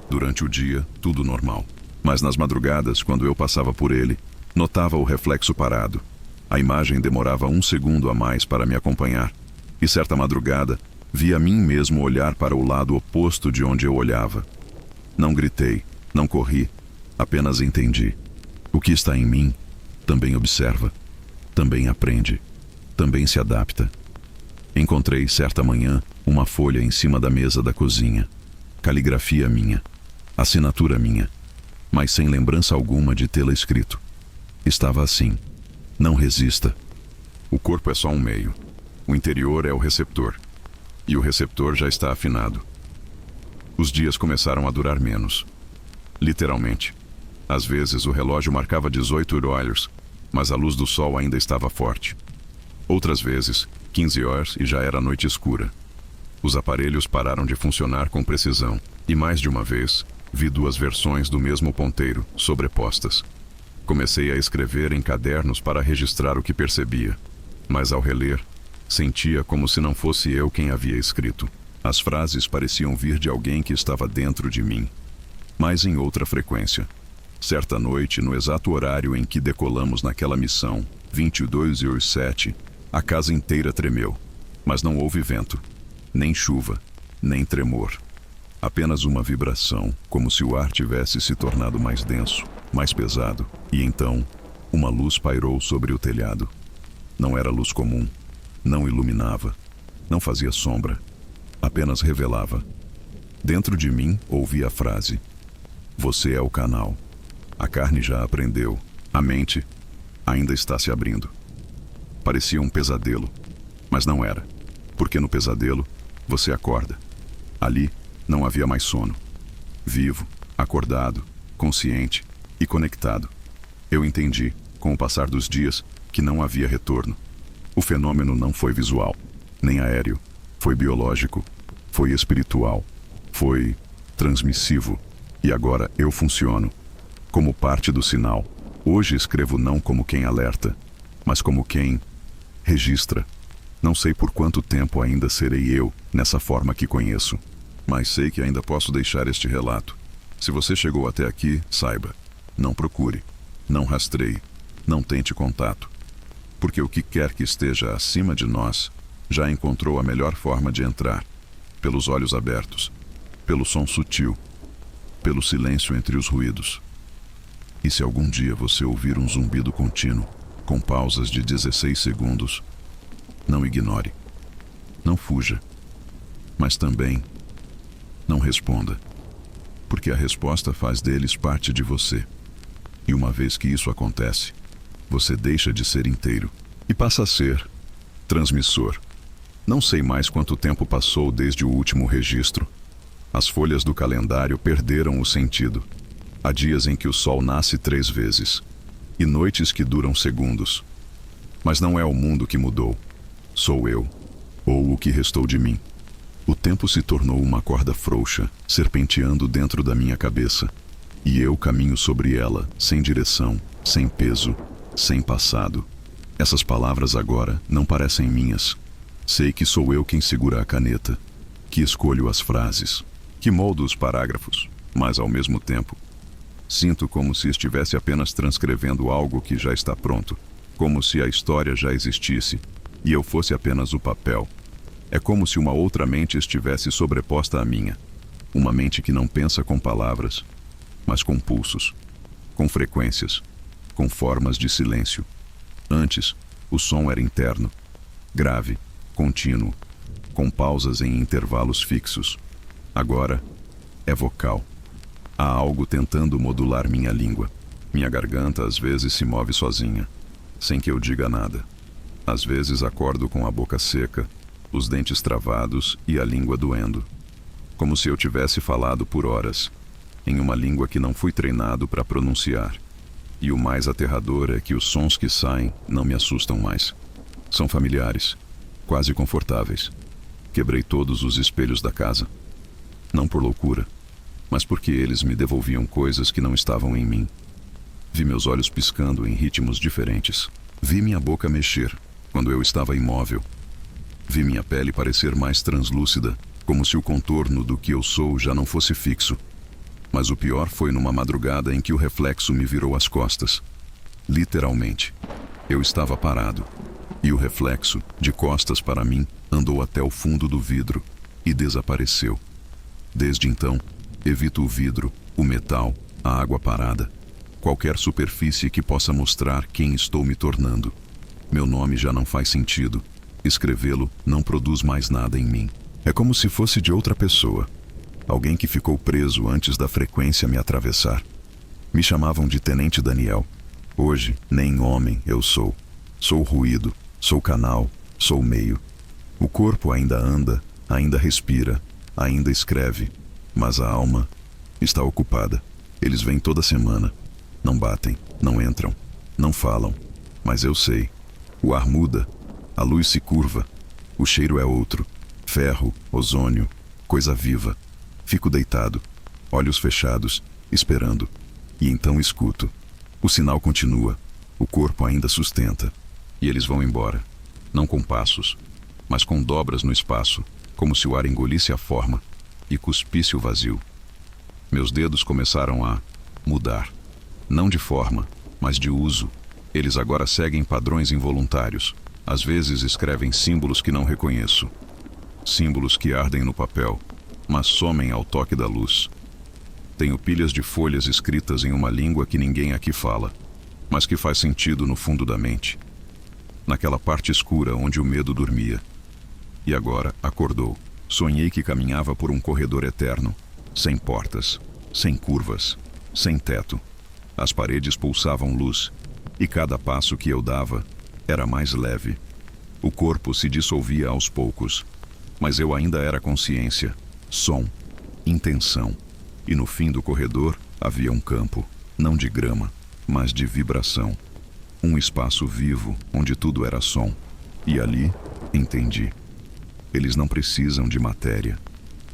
Durante o dia, tudo normal. Mas nas madrugadas, quando eu passava por ele, notava o reflexo parado. A imagem demorava 1 segundo a mais para me acompanhar. E certa madrugada, vi a mim mesmo olhar para o lado oposto de onde eu olhava. Não gritei, não corri, apenas entendi. O que está em mim também observa, também aprende, também se adapta. Encontrei, certa manhã, uma folha em cima da mesa da cozinha. Caligrafia minha, assinatura minha, mas sem lembrança alguma de tê-la escrito. Estava assim: não resista. O corpo é só um meio. O interior é o receptor. E o receptor já está afinado. Os dias começaram a durar menos. Literalmente. Às vezes o relógio marcava 18 horas, mas a luz do sol ainda estava forte. Outras vezes, 15 horas e já era noite escura. Os aparelhos pararam de funcionar com precisão, e mais de uma vez, vi 2 versões do mesmo ponteiro, sobrepostas. Comecei a escrever em cadernos para registrar o que percebia, mas ao reler, sentia como se não fosse eu quem havia escrito. As frases pareciam vir de alguém que estava dentro de mim, mas em outra frequência. Certa noite, no exato horário em que decolamos naquela missão, 22h07, a casa inteira tremeu, mas não houve vento, nem chuva, nem tremor. Apenas uma vibração, como se o ar tivesse se tornado mais denso, mais pesado, e então, uma luz pairou sobre o telhado. Não era luz comum, não iluminava, não fazia sombra, apenas revelava. Dentro de mim ouvi a frase: "Você é o canal." A carne já aprendeu, a mente ainda está se abrindo. Parecia um pesadelo, mas não era, porque no pesadelo você acorda. Ali não havia mais sono. Vivo, acordado, consciente e conectado. Eu entendi, com o passar dos dias, que não havia retorno. O fenômeno não foi visual, nem aéreo. Foi biológico, foi espiritual, foi transmissivo. E agora eu funciono como parte do sinal. Hoje escrevo não como quem alerta, mas como quem registra. Não sei por quanto tempo ainda serei eu nessa forma que conheço, mas sei que ainda posso deixar este relato. Se você chegou até aqui, saiba, não procure, não rastreie, não tente contato, porque o que quer que esteja acima de nós já encontrou a melhor forma de entrar, pelos olhos abertos, pelo som sutil, pelo silêncio entre os ruídos. E se algum dia você ouvir um zumbido contínuo, com pausas de 16 segundos, não ignore, não fuja, mas também não responda, porque a resposta faz deles parte de você. E uma vez que isso acontece, você deixa de ser inteiro e passa a ser transmissor. Não sei mais quanto tempo passou desde o último registro. As folhas do calendário perderam o sentido. Há dias em que o sol nasce 3 vezes, e noites que duram segundos. Mas não é o mundo que mudou. Sou eu, ou o que restou de mim. O tempo se tornou uma corda frouxa, serpenteando dentro da minha cabeça. E eu caminho sobre ela, sem direção, sem peso, sem passado. Essas palavras agora não parecem minhas. Sei que sou eu quem segura a caneta, que escolho as frases, que moldo os parágrafos, mas ao mesmo tempo sinto como se estivesse apenas transcrevendo algo que já está pronto, como se a história já existisse e eu fosse apenas o papel. É como se uma outra mente estivesse sobreposta à minha, uma mente que não pensa com palavras, mas com pulsos, com frequências, com formas de silêncio. Antes, o som era interno, grave, contínuo, com pausas em intervalos fixos. Agora, é vocal. Há algo tentando modular minha língua. Minha garganta às vezes se move sozinha, sem que eu diga nada. Às vezes acordo com a boca seca, os dentes travados e a língua doendo, como se eu tivesse falado por horas, em uma língua que não fui treinado para pronunciar. E o mais aterrador é que os sons que saem não me assustam mais. São familiares, quase confortáveis. Quebrei todos os espelhos da casa. Não por loucura, mas porque eles me devolviam coisas que não estavam em mim. Vi meus olhos piscando em ritmos diferentes. Vi minha boca mexer quando eu estava imóvel. Vi minha pele parecer mais translúcida, como se o contorno do que eu sou já não fosse fixo. Mas o pior foi numa madrugada em que o reflexo me virou as costas. Literalmente. Eu estava parado. E o reflexo, de costas para mim, andou até o fundo do vidro e desapareceu. Desde então, evito o vidro, o metal, a água parada. Qualquer superfície que possa mostrar quem estou me tornando. Meu nome já não faz sentido. Escrevê-lo não produz mais nada em mim. É como se fosse de outra pessoa. Alguém que ficou preso antes da frequência me atravessar. Me chamavam de Tenente Daniel. Hoje, nem homem eu sou. Sou ruído, sou canal, sou meio. O corpo ainda anda, ainda respira, ainda escreve. Mas a alma está ocupada. Eles vêm toda semana. Não batem, não entram, não falam. Mas eu sei. O ar muda, a luz se curva. O cheiro é outro. Ferro, ozônio, coisa viva. Fico deitado, olhos fechados, esperando. E então escuto. O sinal continua. O corpo ainda sustenta. E eles vão embora. Não com passos, mas com dobras no espaço, como se o ar engolisse a forma e cuspisse o vazio. Meus dedos começaram a mudar. Não de forma, mas de uso. Eles agora seguem padrões involuntários. Às vezes escrevem símbolos que não reconheço. Símbolos que ardem no papel, mas somem ao toque da luz. Tenho pilhas de folhas escritas em uma língua que ninguém aqui fala, mas que faz sentido no fundo da mente. Naquela parte escura onde o medo dormia. E agora acordou. Sonhei que caminhava por um corredor eterno, sem portas, sem curvas, sem teto. As paredes pulsavam luz, e cada passo que eu dava era mais leve. O corpo se dissolvia aos poucos, mas eu ainda era consciência, som, intenção. E no fim do corredor havia um campo, não de grama, mas de vibração. Um espaço vivo onde tudo era som. E ali entendi. Eles não precisam de matéria.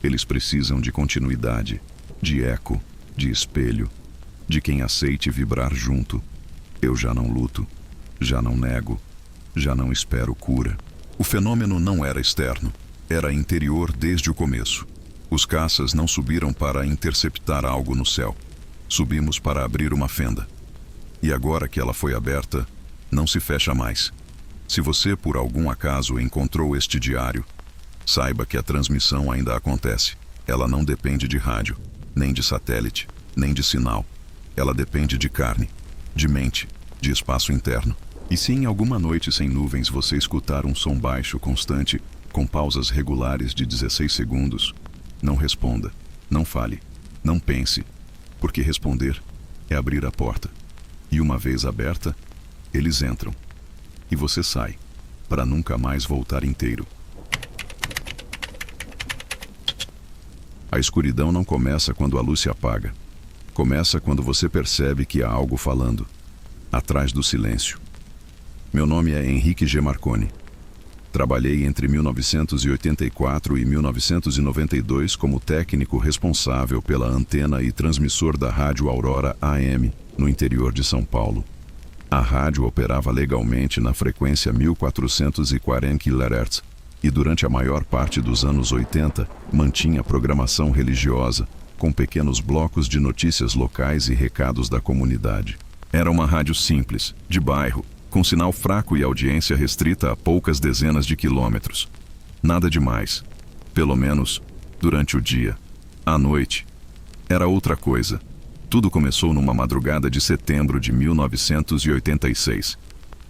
Eles precisam de continuidade, de eco, de espelho, de quem aceite vibrar junto. Eu já não luto, já não nego, já não espero cura. O fenômeno não era externo, era interior desde o começo. Os caças não subiram para interceptar algo no céu. Subimos para abrir uma fenda. E agora que ela foi aberta, não se fecha mais. Se você por algum acaso encontrou este diário, saiba que a transmissão ainda acontece. Ela não depende de rádio, nem de satélite, nem de sinal. Ela depende de carne, de mente, de espaço interno. E se em alguma noite sem nuvens você escutar um som baixo constante, com pausas regulares de 16 segundos, não responda, não fale, não pense, porque responder é abrir a porta. E uma vez aberta, eles entram. E você sai, para nunca mais voltar inteiro. A escuridão não começa quando a luz se apaga. Começa quando você percebe que há algo falando, atrás do silêncio. Meu nome é Henrique G. Marconi. Trabalhei entre 1984 e 1992 como técnico responsável pela antena e transmissor da Rádio Aurora AM, no interior de São Paulo. A rádio operava legalmente na frequência 1440 kHz e durante a maior parte dos anos 80 mantinha programação religiosa, com pequenos blocos de notícias locais e recados da comunidade. Era uma rádio simples, de bairro, com sinal fraco e audiência restrita a poucas dezenas de quilômetros. Nada demais, pelo menos durante o dia. À noite, era outra coisa. Tudo começou numa madrugada de setembro de 1986.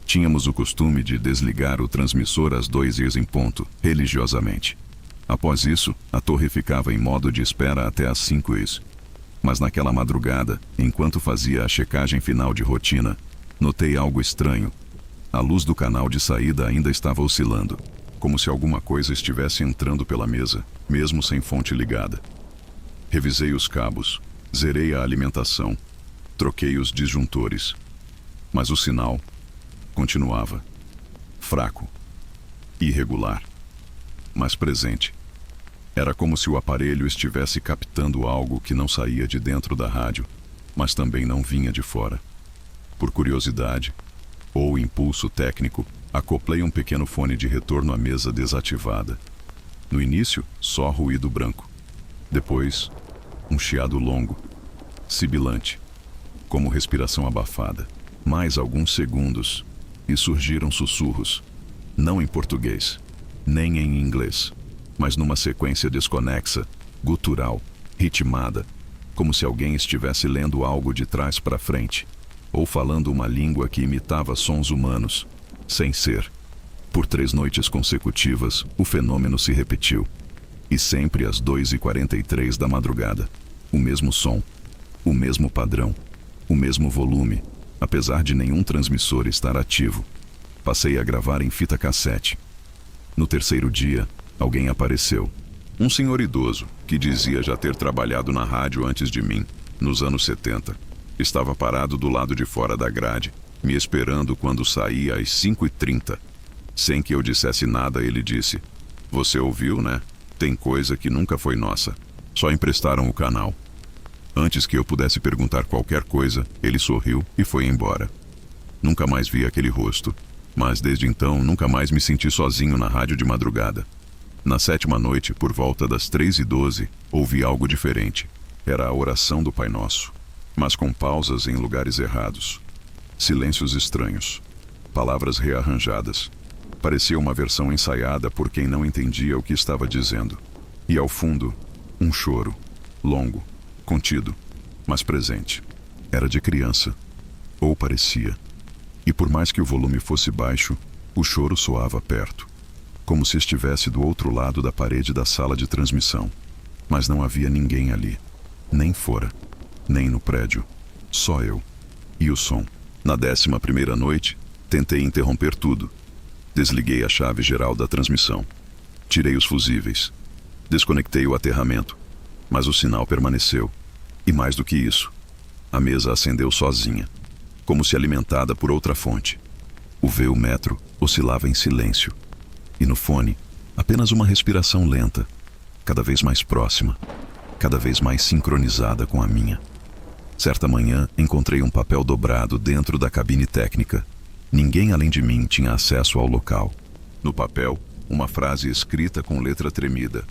Tínhamos o costume de desligar o transmissor às 2h em ponto, religiosamente. Após isso, a torre ficava em modo de espera até às 5h. Mas naquela madrugada, enquanto fazia a checagem final de rotina, notei algo estranho. A luz do canal de saída ainda estava oscilando, como se alguma coisa estivesse entrando pela mesa, mesmo sem fonte ligada. Revisei os cabos, zerei a alimentação, troquei os disjuntores. Mas o sinal continuava fraco, irregular, mas presente. Era como se o aparelho estivesse captando algo que não saía de dentro da rádio, mas também não vinha de fora. Por curiosidade, ou impulso técnico, acoplei um pequeno fone de retorno à mesa desativada. No início, só ruído branco. Depois, um chiado longo, sibilante, como respiração abafada. Mais alguns segundos, e surgiram sussurros, não em português, nem em inglês, mas numa sequência desconexa, gutural, ritmada, como se alguém estivesse lendo algo de trás para frente, ou falando uma língua que imitava sons humanos, sem ser. Por 3 noites consecutivas, o fenômeno se repetiu. E sempre às 2h43 da madrugada. O mesmo som, o mesmo padrão, o mesmo volume, apesar de nenhum transmissor estar ativo. Passei a gravar em fita cassete. No 3º dia, alguém apareceu. Um senhor idoso, que dizia já ter trabalhado na rádio antes de mim, nos anos 70. Estava parado do lado de fora da grade, me esperando quando saí às 5h30. Sem que eu dissesse nada, ele disse: "Você ouviu, né? Tem coisa que nunca foi nossa. Só emprestaram o canal." Antes que eu pudesse perguntar qualquer coisa, ele sorriu e foi embora. Nunca mais vi aquele rosto, mas desde então nunca mais me senti sozinho na rádio de madrugada. Na 7ª noite, por volta das 3h12, ouvi algo diferente. Era a oração do Pai Nosso, mas com pausas em lugares errados. Silêncios estranhos. Palavras rearranjadas. Parecia uma versão ensaiada por quem não entendia o que estava dizendo. E ao fundo, um choro, longo, contido, mas presente. Era de criança, ou parecia. E por mais que o volume fosse baixo, o choro soava perto, como se estivesse do outro lado da parede da sala de transmissão. Mas não havia ninguém ali, nem fora, nem no prédio, só eu. E o som. Na 11ª noite, tentei interromper tudo. Desliguei a chave geral da transmissão. Tirei os fusíveis. Desconectei o aterramento. Mas o sinal permaneceu. E mais do que isso, a mesa acendeu sozinha, como se alimentada por outra fonte. O VU-metro oscilava em silêncio. E no fone, apenas uma respiração lenta, cada vez mais próxima, cada vez mais sincronizada com a minha. Certa manhã, encontrei um papel dobrado dentro da cabine técnica. Ninguém além de mim tinha acesso ao local. No papel, uma frase escrita com letra tremida: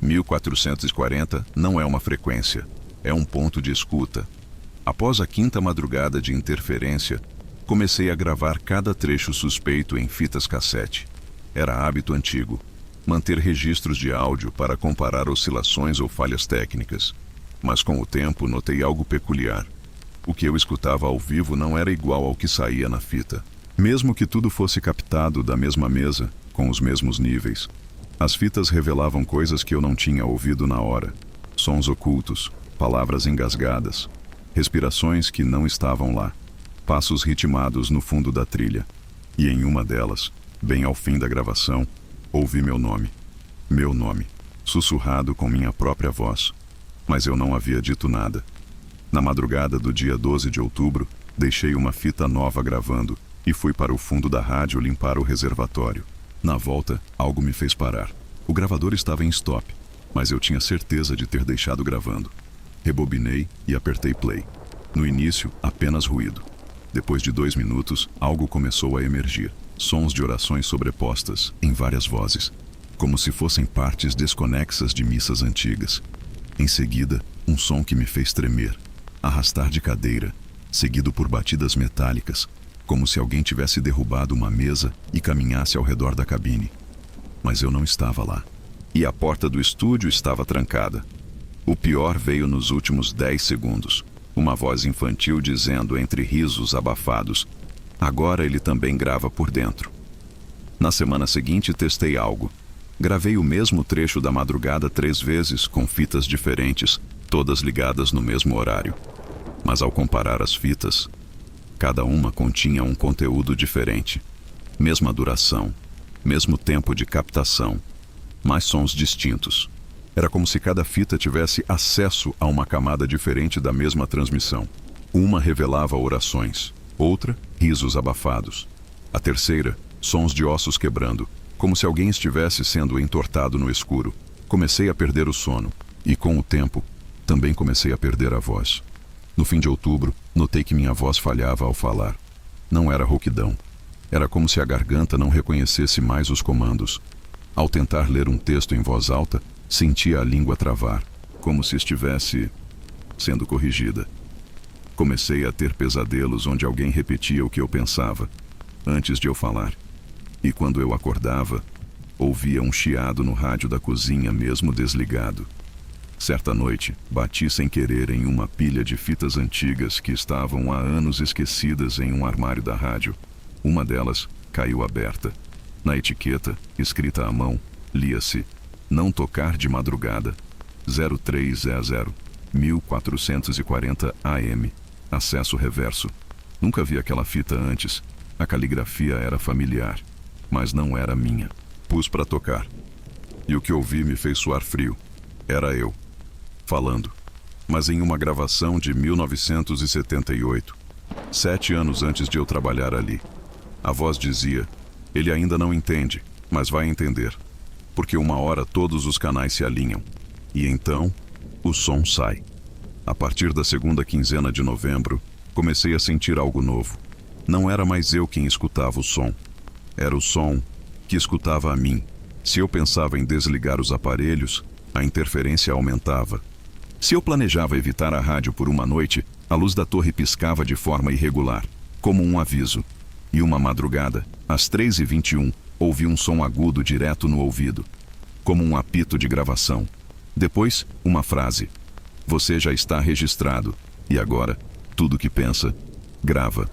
1440 não é uma frequência, é um ponto de escuta. Após a 5ª madrugada de interferência, comecei a gravar cada trecho suspeito em fitas cassete. Era hábito antigo, manter registros de áudio para comparar oscilações ou falhas técnicas. Mas com o tempo notei algo peculiar. O que eu escutava ao vivo não era igual ao que saía na fita. Mesmo que tudo fosse captado da mesma mesa, com os mesmos níveis, as fitas revelavam coisas que eu não tinha ouvido na hora. Sons ocultos, palavras engasgadas, respirações que não estavam lá, passos ritmados no fundo da trilha. E em uma delas, bem ao fim da gravação, ouvi meu nome, sussurrado com minha própria voz. Mas eu não havia dito nada. Na madrugada do dia 12 de outubro, deixei uma fita nova gravando e fui para o fundo da rádio limpar o reservatório. Na volta, algo me fez parar. O gravador estava em stop, mas eu tinha certeza de ter deixado gravando. Rebobinei e apertei play. No início, apenas ruído. Depois de 2 minutos, algo começou a emergir. Sons de orações sobrepostas, em várias vozes, como se fossem partes desconexas de missas antigas. Em seguida, um som que me fez tremer, arrastar de cadeira, seguido por batidas metálicas, como se alguém tivesse derrubado uma mesa e caminhasse ao redor da cabine. Mas eu não estava lá. E a porta do estúdio estava trancada. O pior veio nos últimos 10 segundos. Uma voz infantil dizendo entre risos abafados: "Agora ele também grava por dentro." Na semana seguinte testei algo. Gravei o mesmo trecho da madrugada 3 vezes, com fitas diferentes, todas ligadas no mesmo horário. Mas ao comparar as fitas, cada uma continha um conteúdo diferente. Mesma duração, mesmo tempo de captação, mas sons distintos. Era como se cada fita tivesse acesso a uma camada diferente da mesma transmissão. Uma revelava orações, outra, risos abafados. A terceira, sons de ossos quebrando, como se alguém estivesse sendo entortado no escuro. Comecei a perder o sono, e com o tempo, também comecei a perder a voz. No fim de outubro, notei que minha voz falhava ao falar. Não era rouquidão. Era como se a garganta não reconhecesse mais os comandos. Ao tentar ler um texto em voz alta, sentia a língua travar, como se estivesse sendo corrigida. Comecei a ter pesadelos onde alguém repetia o que eu pensava, antes de eu falar. E quando eu acordava, ouvia um chiado no rádio da cozinha mesmo desligado. Certa noite, bati sem querer em uma pilha de fitas antigas que estavam há anos esquecidas em um armário da rádio. Uma delas caiu aberta. Na etiqueta, escrita à mão, lia-se: "Não tocar de madrugada, 0300, 1440 AM, acesso reverso." Nunca vi aquela fita antes. A caligrafia era familiar, mas não era minha. Pus para tocar. E o que ouvi me fez suar frio. Era eu, falando, mas em uma gravação de 1978, 7 anos antes de eu trabalhar ali. A voz dizia: "Ele ainda não entende, mas vai entender, porque uma hora todos os canais se alinham, e então o som sai." A partir da segunda quinzena de novembro, comecei a sentir algo novo. Não era mais eu quem escutava o som. Era o som que escutava a mim. Se eu pensava em desligar os aparelhos, a interferência aumentava. Se eu planejava evitar a rádio por uma noite, a luz da torre piscava de forma irregular, como um aviso. E uma madrugada, às 3h21, ouvi um som agudo direto no ouvido, como um apito de gravação. Depois, uma frase: "Você já está registrado, e agora, tudo que pensa, grava."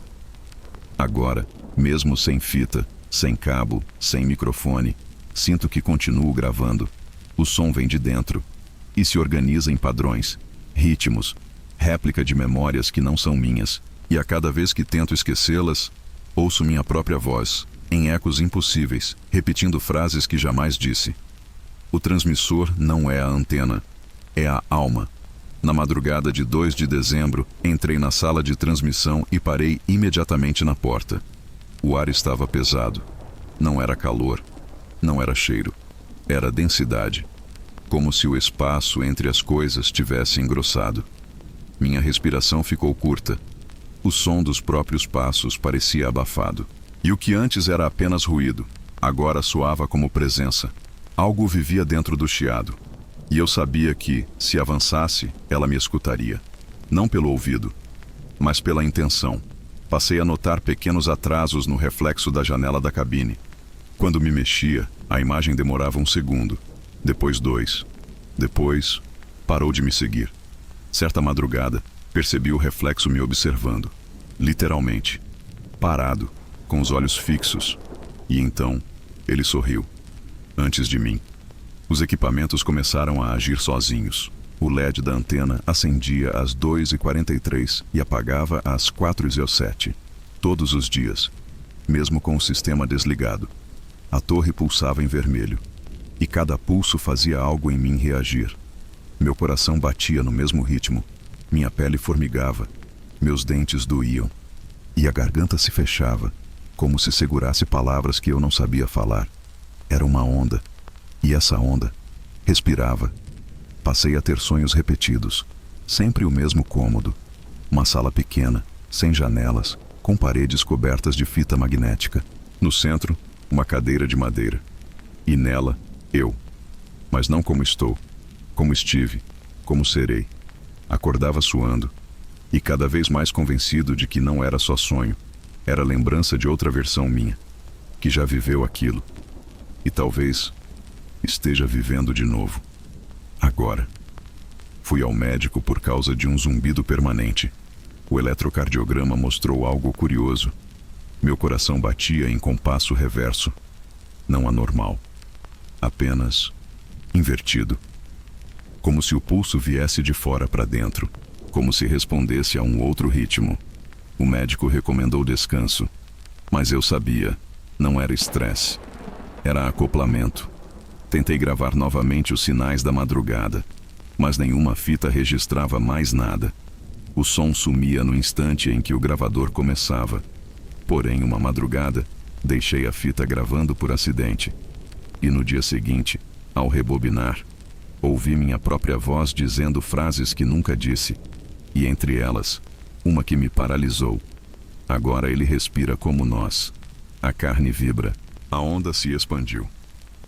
Agora, mesmo sem fita, sem cabo, sem microfone, sinto que continuo gravando. O som vem de dentro e se organiza em padrões, ritmos, réplica de memórias que não são minhas, e a cada vez que tento esquecê-las, ouço minha própria voz, em ecos impossíveis, repetindo frases que jamais disse. O transmissor não é a antena, é a alma. Na madrugada de 2 de dezembro, entrei na sala de transmissão e parei imediatamente na porta. O ar estava pesado. Não era calor, não era cheiro, era densidade, como se o espaço entre as coisas tivesse engrossado. Minha respiração ficou curta. O som dos próprios passos parecia abafado. E o que antes era apenas ruído, agora soava como presença. Algo vivia dentro do chiado. E eu sabia que, se avançasse, ela me escutaria. Não pelo ouvido, mas pela intenção. Passei a notar pequenos atrasos no reflexo da janela da cabine. Quando me mexia, a imagem demorava 1 segundo. Depois 2. Depois, parou de me seguir. Certa madrugada, percebi o reflexo me observando. Literalmente. Parado, com os olhos fixos. E então, ele sorriu. Antes de mim. Os equipamentos começaram a agir sozinhos. O LED da antena acendia às 2h43 e apagava às 4h07. Todos os dias, mesmo com o sistema desligado. A torre pulsava em vermelho. E cada pulso fazia algo em mim reagir. Meu coração batia no mesmo ritmo. Minha pele formigava. Meus dentes doíam. E a garganta se fechava, como se segurasse palavras que eu não sabia falar. Era uma onda. E essa onda respirava. Passei a ter sonhos repetidos. Sempre o mesmo cômodo. Uma sala pequena, sem janelas, com paredes cobertas de fita magnética. No centro, uma cadeira de madeira. E nela, eu. Mas não como estou, como estive, como serei. Acordava suando, e cada vez mais convencido de que não era só sonho. Era lembrança de outra versão minha, que já viveu aquilo. E talvez esteja vivendo de novo. Agora. Fui ao médico por causa de um zumbido permanente. O eletrocardiograma mostrou algo curioso. Meu coração batia em compasso reverso. Não anormal. apenas invertido. Como se o pulso viesse de fora para dentro, como se respondesse a um outro ritmo. O médico recomendou descanso, mas eu sabia, não era estresse, era acoplamento. Tentei gravar novamente os sinais da madrugada, mas nenhuma fita registrava mais nada. O som sumia no instante em que o gravador começava. Porém, uma madrugada, deixei a fita gravando por acidente. E no dia seguinte, ao rebobinar, ouvi minha própria voz dizendo frases que nunca disse. E entre elas, uma que me paralisou. Agora ele respira como nós. A carne vibra. A onda se expandiu.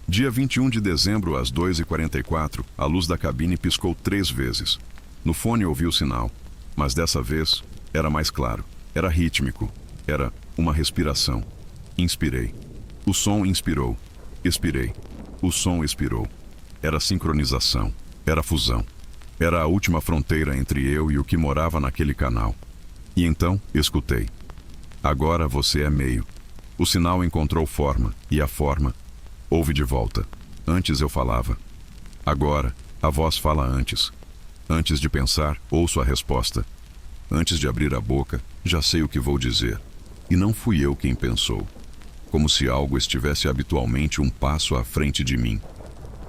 Dia 21 de dezembro, às 2h44, a luz da cabine piscou 3 vezes. No fone ouvi o sinal, mas dessa vez era mais claro. Era rítmico. Era uma respiração. Inspirei. O som inspirou. Expirei. O som expirou. Era sincronização. Era fusão. Era a última fronteira entre eu e o que morava naquele canal. E então, escutei. Agora você é meio. O sinal encontrou forma, e a forma ouve de volta. Antes eu falava. Agora, a voz fala antes. Antes de pensar, ouço a resposta. Antes de abrir a boca, já sei o que vou dizer. E não fui eu quem pensou. Como se algo estivesse habitualmente um passo à frente de mim.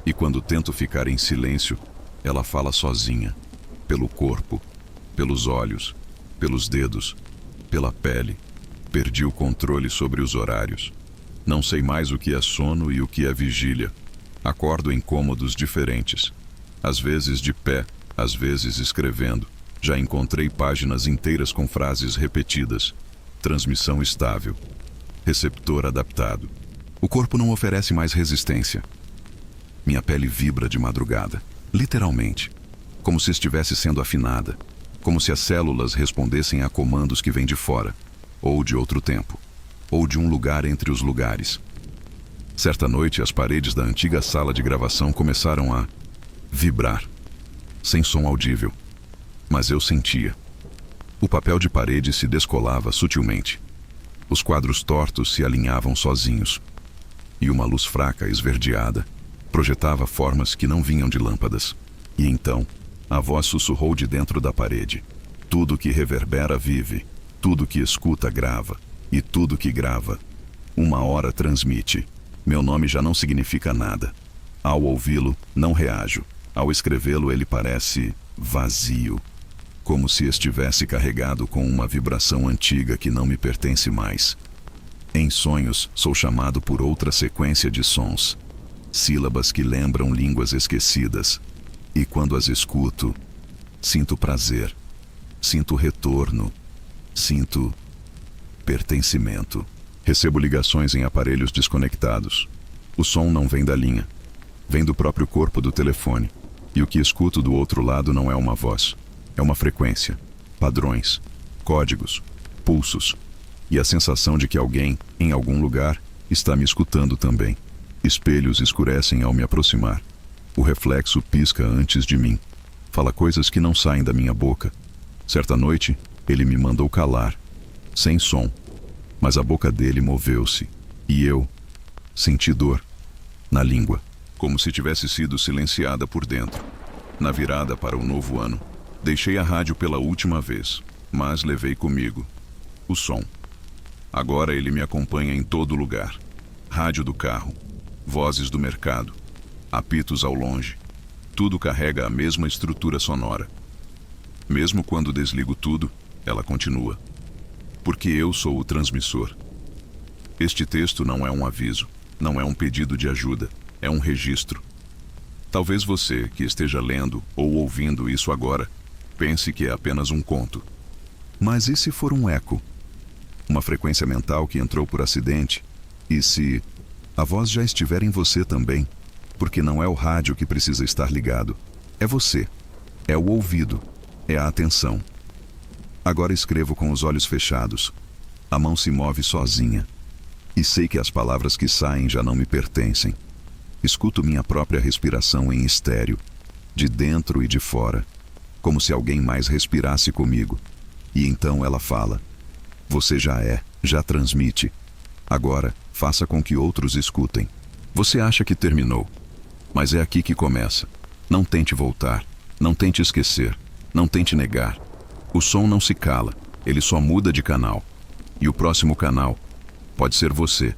E quando tento ficar em silêncio, ela fala sozinha. Pelo corpo, pelos olhos, pelos dedos, pela pele. Perdi o controle sobre os horários. Não sei mais o que é sono e o que é vigília. Acordo em cômodos diferentes. Às vezes de pé, às vezes escrevendo. Já encontrei páginas inteiras com frases repetidas. Transmissão estável. Receptor adaptado. O corpo não oferece mais resistência. Minha pele vibra de madrugada. Literalmente. Como se estivesse sendo afinada. Como se as células respondessem a comandos que vêm de fora. Ou de outro tempo. Ou de um lugar entre os lugares. Certa noite, as paredes da antiga sala de gravação começaram a vibrar. Sem som audível. Mas eu sentia. O papel de parede se descolava sutilmente. Os quadros tortos se alinhavam sozinhos. E uma luz fraca, esverdeada, projetava formas que não vinham de lâmpadas. E então, a voz sussurrou de dentro da parede. Tudo que reverbera vive. Tudo que escuta grava. E tudo que grava, uma hora transmite. Meu nome já não significa nada. Ao ouvi-lo, não reajo. Ao escrevê-lo, ele parece vazio. Como se estivesse carregado com uma vibração antiga que não me pertence mais. Em sonhos, sou chamado por outra sequência de sons. Sílabas que lembram línguas esquecidas. E quando as escuto, sinto prazer. Sinto retorno. Sinto pertencimento. Recebo ligações em aparelhos desconectados. O som não vem da linha. Vem do próprio corpo do telefone. E o que escuto do outro lado não é uma voz. É uma frequência. Padrões. Códigos. Pulsos. E a sensação de que alguém, em algum lugar, está me escutando também. Espelhos escurecem ao me aproximar. O reflexo pisca antes de mim. Fala coisas que não saem da minha boca. Certa noite, ele me mandou calar. Sem som, mas a boca dele moveu-se, e eu senti dor na língua, como se tivesse sido silenciada por dentro. Na virada para o novo ano, deixei a rádio pela última vez, mas levei comigo o som. Agora ele me acompanha em todo lugar. Rádio do carro, vozes do mercado, apitos ao longe. Tudo carrega a mesma estrutura sonora. Mesmo quando desligo tudo, ela continua. Porque eu sou o transmissor. Este texto não é um aviso, não é um pedido de ajuda, é um registro. Talvez você, que esteja lendo ou ouvindo isso agora, pense que é apenas um conto. Mas e se for um eco? Uma frequência mental que entrou por acidente? E se a voz já estiver em você também? Porque não é o rádio que precisa estar ligado. É você. É o ouvido. É a atenção. Agora escrevo com os olhos fechados. A mão se move sozinha. E sei que as palavras que saem já não me pertencem. Escuto minha própria respiração em estéreo, de dentro e de fora, como se alguém mais respirasse comigo. E então ela fala: você já é, já transmite. Agora, faça com que outros escutem. Você acha que terminou, mas é aqui que começa. Não tente voltar, não tente esquecer, não tente negar. O som não se cala, ele só muda de canal. E o próximo canal pode ser você.